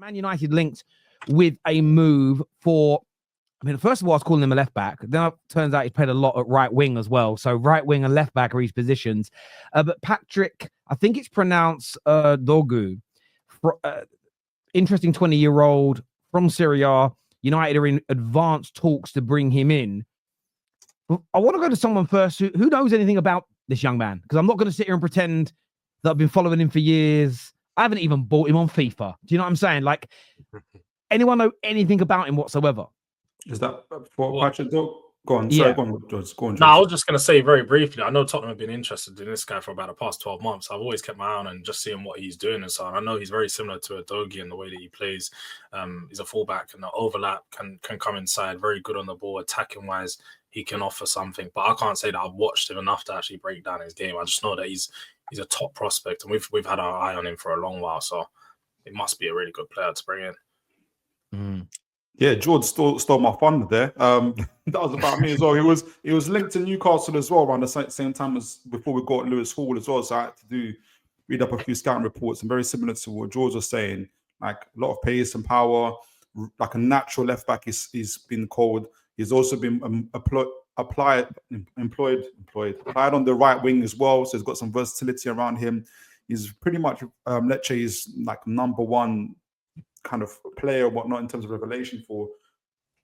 Man United linked with a move for, I mean, first of all, I was calling him a left back. Then it turns out he's played a lot at right wing as well. So right wing and left back are his positions. But Patrick, I think it's pronounced Dorgu, interesting 20-year-old from Serie A. United are in advanced talks to bring him in. I want to go to someone first who knows anything about this young man, because I'm not going to sit here and pretend that I've been following him for years. I haven't even bought him on FIFA. Do you know what I'm saying? Like, anyone know anything about him whatsoever? Is that for Patrick? Go on. Yeah. Sorry, go on, George. Go on, George. No, I was just going to say very briefly, I know Tottenham have been interested in this guy for about the past 12 months. I've always kept my eye on and just seeing what he's doing and so on. I know he's very similar to a Dorgu in the way that he plays. He's a fullback, and the overlap can come inside, very good on the ball, attacking-wise. He can offer something, but I can't say that I've watched him enough to actually break down his game. I just know that he's a top prospect, and we've had our eye on him for a long while, so it must be a really good player to bring in. Yeah, George stole my thunder there. That was about me as well. He was linked to Newcastle as well around the same time as before we got Lewis Hall as well. So I had to read up a few scouting reports, and very similar to what George was saying, like a lot of pace and power, like a natural left back. He's been called. He's also been applied on the right wing as well. So he's got some versatility around him. He's pretty much Lecce is like number one kind of player or whatnot in terms of revelation for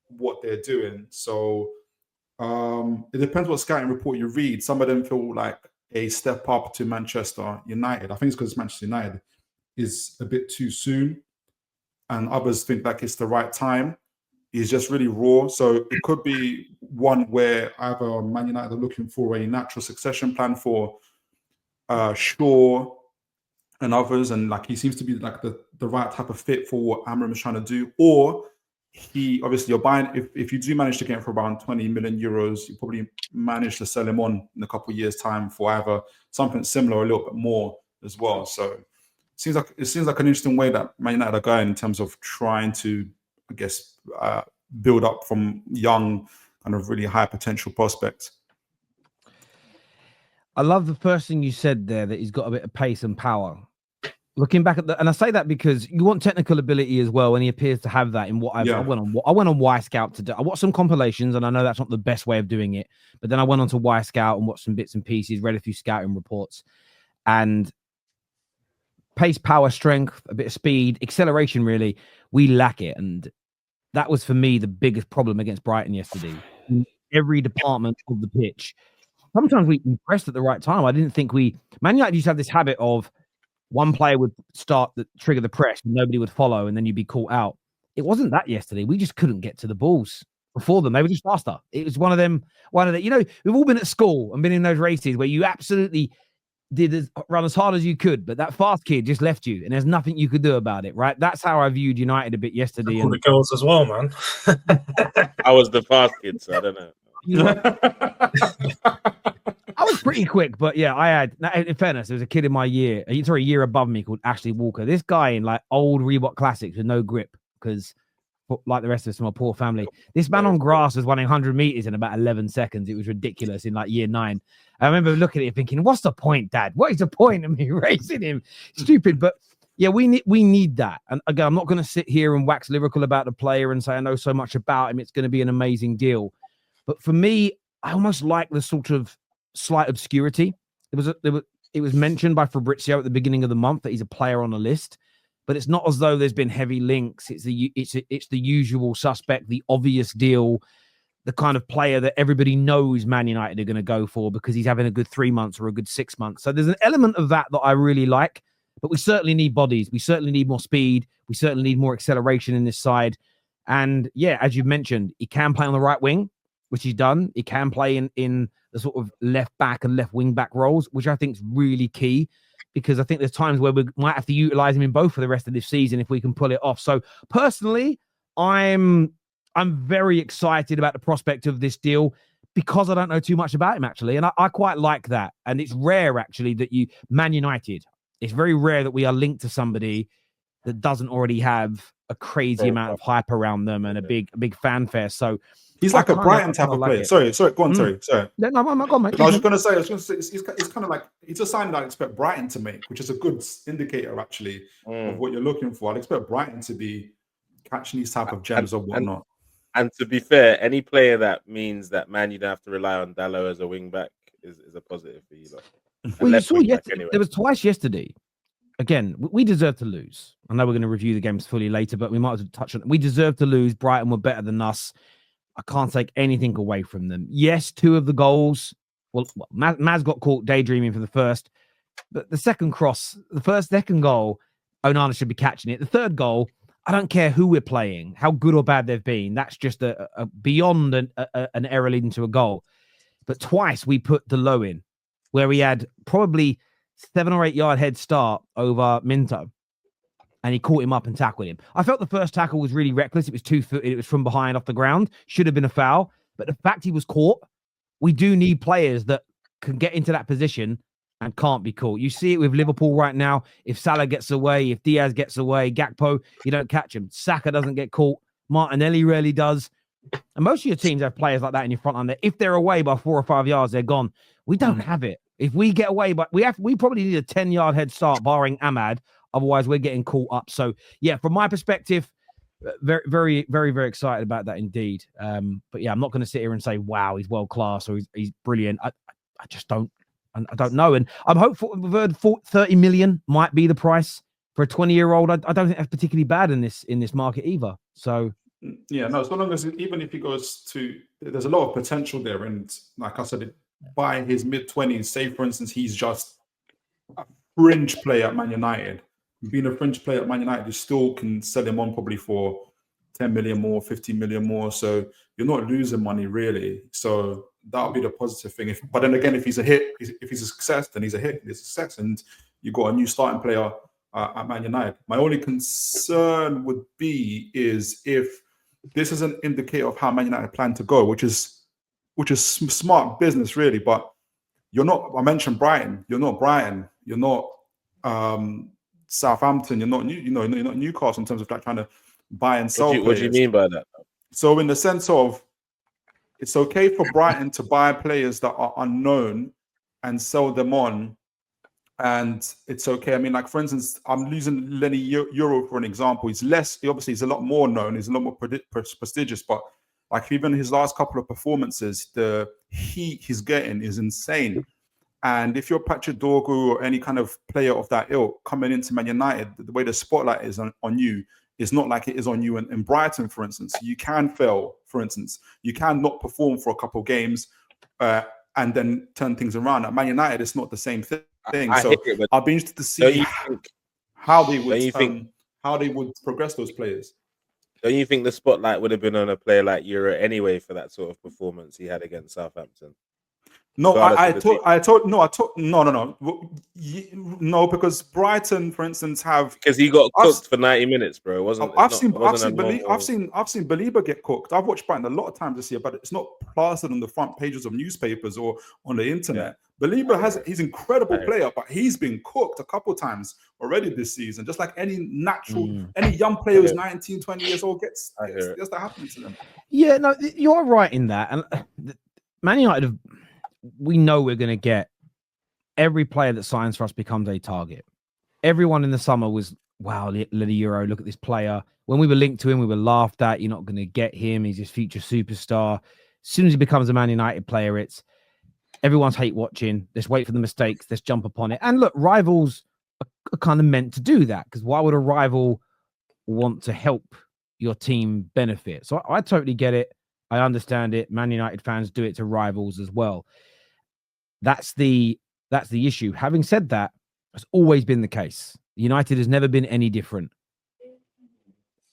what they're doing. So it depends what scouting report you read. Some of them feel like a step up to Manchester United. I think it's because Manchester United is a bit too soon, and others think like it's the right time. He's just really raw. So it could be one where either Man United are looking for a natural succession plan for Shaw and others, and like he seems to be like the right type of fit for what Amram is trying to do. Or he, obviously, you're buying, if you do manage to get him for around 20 million euros, you probably manage to sell him on in a couple of years' time for either something similar or a little bit more as well. So it seems like an interesting way that Man United are going in terms of trying to, I guess, build up from young, kind of really high potential prospects. I love the first thing you said there, that he's got a bit of pace and power. Looking back at and I say that because you want technical ability as well, and he appears to have that in what I went on Y Scout to do. I watched some compilations, and I know that's not the best way of doing it, but then I went on to Y Scout and watched some bits and pieces, read a few scouting reports, and pace, power, strength, a bit of speed, acceleration, really, we lack it. And that was, for me, the biggest problem against Brighton yesterday. In every department of the pitch. Sometimes we pressed at the right time. I didn't think Man United used to have this habit of one player would trigger the press and nobody would follow, and then you'd be caught out. It wasn't that yesterday. We just couldn't get to the balls before them. They were just faster. It was one of them, you know, we've all been at school and been in those races where you absolutely run as hard as you could, but that fast kid just left you, and there's nothing you could do about it, right? That's how I viewed United a bit yesterday. And the girls as well, man. I was the fast kid, so I don't know. I was pretty quick, but yeah, I had. In fairness, there was a kid in my year, a year above me, called Ashley Walker. This guy in like old Reebok Classics with no grip, because like the rest of us, my poor family, this man on grass was running 100 meters in about 11 seconds. It was ridiculous in like year 9. I remember looking at it thinking, "What's the point, Dad? What is the point of me racing him? Stupid." But yeah, we need that. And again, I'm not going to sit here and wax lyrical about the player and say I know so much about him. It's going to be an amazing deal. But for me, I almost like the sort of slight obscurity. It was mentioned by Fabrizio at the beginning of the month that he's a player on a list, but it's not as though there's been heavy links. It's the usual suspect, the obvious deal, the kind of player that everybody knows Man United are going to go for because he's having a good 3 months or a good 6 months. So there's an element of that I really like, but we certainly need bodies. We certainly need more speed. We certainly need more acceleration in this side. And yeah, as you mentioned, he can play on the right wing, which he's done. He can play in the sort of left back and left wing back roles, which I think is really key, because I think there's times where we might have to utilize him in both for the rest of this season if we can pull it off. So personally, I'm very excited about the prospect of this deal because I don't know too much about him, actually. And I quite like that. And it's rare, actually, that Man United, it's very rare that we are linked to somebody that doesn't already have a crazy amount of hype around them and a big fanfare. So he's like a Brighton type of player. Sorry, go on. Sorry. No, I'm not going, mate. I was just going to say, it's kind of like, it's a sign that I expect Brighton to make, which is a good indicator actually of what you're looking for. I'd expect Brighton to be catching these type of gems or whatnot. And to be fair, any player that means that Man, you don't have to rely on Dalot as a wing back is a positive for you. Well, you saw yesterday, there was twice yesterday. Again, we deserve to lose. I know we're going to review the games fully later, but we might as well touch on it. We deserve to lose. Brighton were better than us. I can't take anything away from them. Yes, 2 of the goals. Well, Maz got caught daydreaming for the first, but the second cross, second goal, Onana should be catching it. The third goal, I don't care who we're playing, how good or bad they've been. That's just a beyond an error leading to a goal. But twice we put Dalot in, where we had probably 7 or 8 yard head start over Minto, and he caught him up and tackled him. I felt the first tackle was really reckless. It was 2-footed. It was from behind off the ground. Should have been a foul. But the fact he was caught, we do need players that can get into that position and can't be caught. You see it with Liverpool right now. If Salah gets away, if Diaz gets away, Gakpo, you don't catch him. Saka doesn't get caught. Martinelli rarely does. And most of your teams have players like that in your front line that if they're away by 4 or 5 yards, they're gone. We don't have it. If we get away, but we probably need a 10-yard head start, barring Ahmad. Otherwise, we're getting caught up. So, yeah, from my perspective, very, very, very, very excited about that indeed. But yeah, I'm not going to sit here and say, wow, he's world class or he's brilliant. I just don't. I don't know. And I'm hopeful we've heard 30 million might be the price for a 20-year-old. I don't think that's particularly bad in this market either. So yeah, no, so long as even if he goes to, there's a lot of potential there. And like I said, by his mid-20s, say for instance, he's just a fringe player at Man United. Being a fringe player at Man United, you still can sell him on probably for 10 million more, 15 million more. So you're not losing money really. So that would be the positive thing. But then again, if he's a hit, if he's a success, then he's a hit. He's a success, and you got a new starting player at Man United. My only concern would be is if this is an indicator of how Man United plan to go, which is smart business really. But you're not. I mentioned Brighton. You're not Brighton. You're not Southampton. You're not you're not Newcastle in terms of like trying to buy and sell. What do you mean by that? So in the sense of, it's okay for Brighton to buy players that are unknown and sell them on, and it's okay. I mean, like for instance, I'm using Lenny Euro for an example. He's a lot more known. He's a lot more prestigious, but like even his last couple of performances, the heat he's getting is insane. And if you're Patrick Dorgu or any kind of player of that ilk coming into Man United, the way the spotlight is on you is not like it is on you in Brighton, for instance. You can fail, for instance. You can not perform for a couple of games and then turn things around. At Man United, it's not the same thing. I'll be interested to see how they would progress those players. Don't you think the spotlight would have been on a player like Euro anyway for that sort of performance he had against Southampton? No, no, because Brighton, for instance, because he got cooked for 90 minutes, bro. I've seen Belieber get cooked. I've watched Brighton a lot of times this year, but it's not plastered on the front pages of newspapers or on the internet. Yeah. Belieber he's an incredible player, but he's been cooked a couple times already this season. Just like any any young player who's 19, 20 years old gets that happening to them. Yeah, no, you're right in that. And Man United have. We know we're going to get every player that signs for us becomes a target. Everyone in the summer was, wow, Lenny Euro, look at this player. When we were linked to him, we were laughed at. You're not going to get him. He's just future superstar. As soon as he becomes a Man United player, it's everyone's hate watching. Let's wait for the mistakes. Let's jump upon it. And look, rivals are kind of meant to do that, because why would a rival want to help your team benefit? So I totally get it. I understand it. Man United fans do it to rivals as well. That's the issue. Having said that, it's always been the case. United has never been any different.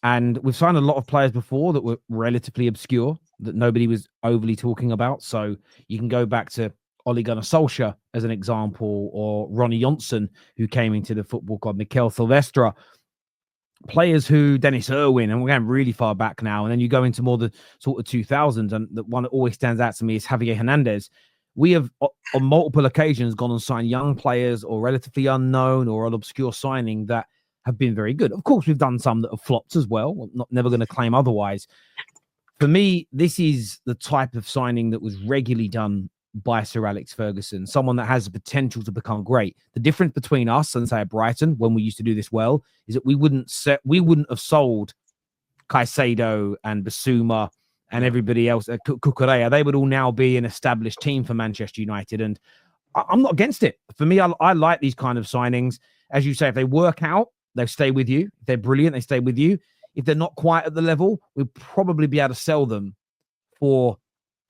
And we've signed a lot of players before that were relatively obscure, that nobody was overly talking about. So you can go back to Ole Gunnar Solskjaer as an example, or Ronnie Johnson, who came into the football club, Mikel Silvestre, players who, Dennis Irwin, and we're going really far back now. And then you go into more the sort of 2000s, and the one that always stands out to me is Javier Hernandez. We have, on multiple occasions, gone and signed young players or relatively unknown or an obscure signing that have been very good. Of course, we've done some that have flopped as well. I'm never going to claim otherwise. For me, this is the type of signing that was regularly done by Sir Alex Ferguson, someone that has the potential to become great. The difference between us and say Brighton, when we used to do this well, is that we wouldn't have sold Caicedo and Basuma and everybody else, Cucurella. They would all now be an established team for Manchester United, and I'm not against it. For me, I like these kind of signings. As you say, if they work out, they stay with you. If they're brilliant, they stay with you. If they're not quite at the level, we'll probably be able to sell them for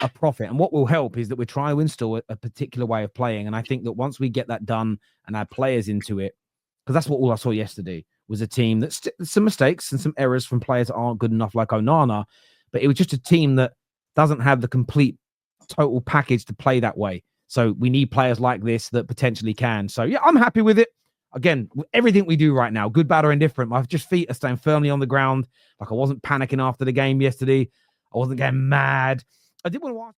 a profit. And what will help is that we're trying to install a particular way of playing. And I think that once we get that done and add players into it, because that's what all I saw yesterday was a team that's some mistakes and some errors from players that aren't good enough, like Onana, but it was just a team that doesn't have the complete total package to play that way. So we need players like this that potentially can. So yeah, I'm happy with it. Again, everything we do right now, good, bad, or indifferent, my feet are staying firmly on the ground. Like I wasn't panicking after the game yesterday. I wasn't getting mad. I did want to ask.